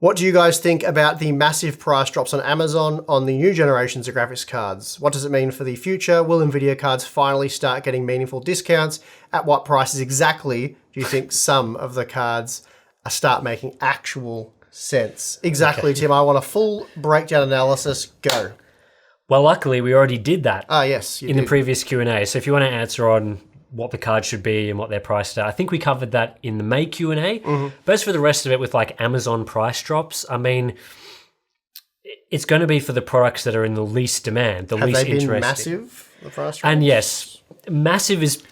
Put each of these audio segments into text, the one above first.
What do you guys think about the massive price drops on Amazon on the new generations of graphics cards? What does it mean for the future? Will Nvidia cards finally start getting meaningful discounts? At what prices exactly do you think some of the cards start making actual sense? Exactly, okay. Tim, I want a full breakdown analysis. Go. Well, luckily, we already did that yes, in the previous Q&A. So if you want to answer on what the cards should be and what they're priced at, I think we covered that in the May Q&A. But as for the rest of it with like Amazon price drops, I mean, it's going to be for the products that are in the least demand, the least interesting. Have they been massive, the price drops? And yes, massive is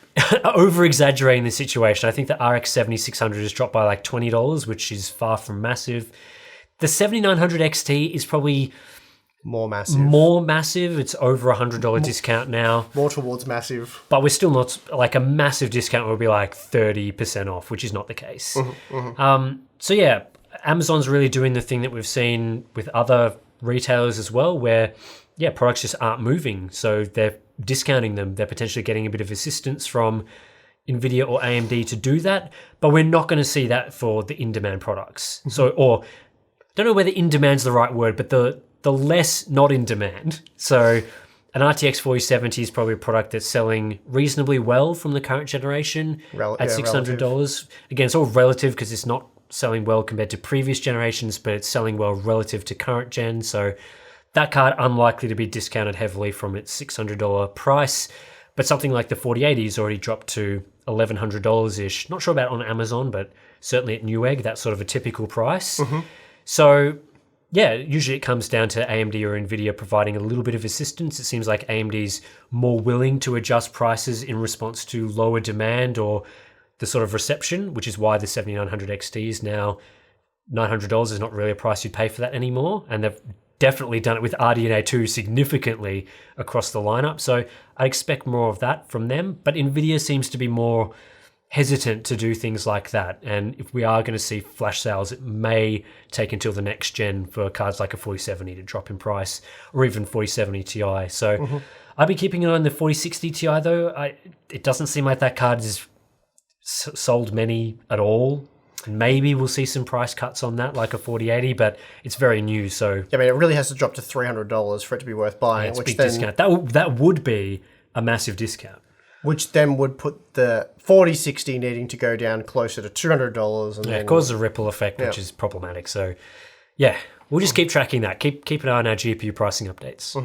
over-exaggerating the situation. I think the RX 7600 has dropped by like $20, which is far from massive. The 7900 XT is probably more massive. It's over $100 discount now. More towards massive. But we're still not like a massive discount will be like 30% off, which is not the case. So yeah, Amazon's really doing the thing that we've seen with other retailers as well, where yeah, products just aren't moving. So they're discounting them. They're potentially getting a bit of assistance from Nvidia or AMD to do that. But we're not going to see that for the in-demand products. So, or I don't know whether in-demand's the right word, but the less not in demand. So an RTX 4070 is probably a product that's selling reasonably well from the current generation at $600. Relative. Again, it's all relative because it's not selling well compared to previous generations, but it's selling well relative to current gen. So that card unlikely to be discounted heavily from its $600 price. But something like the 4080 has already dropped to $1,100-ish. Not sure about on Amazon, but certainly at Newegg, that's sort of a typical price. So yeah, usually it comes down to AMD or Nvidia providing a little bit of assistance. It seems like AMD's more willing to adjust prices in response to lower demand or the sort of reception, which is why the 7900 XT is now $900 is not really a price you'd pay for that anymore. And they've definitely done it with RDNA 2 significantly across the lineup. So I expect more of that from them. But Nvidia seems to be more hesitant to do things like that. And if we are going to see flash sales, it may take until the next gen for cards like a 4070 to drop in price, or even 4070 Ti. So I'd be keeping an eye on the 4060 Ti though. It doesn't seem like that card is sold many at all. Maybe we'll see some price cuts on that, like a 4080, but it's very new. So I mean, it really has to drop to $300 for it to be worth buying. Yeah, it's a big discount. That would be a massive discount. Which then would put the 4060 needing to go down closer to $200. And it causes a ripple effect, which is problematic. So yeah, we'll just keep tracking that. Keep an eye on our GPU pricing updates.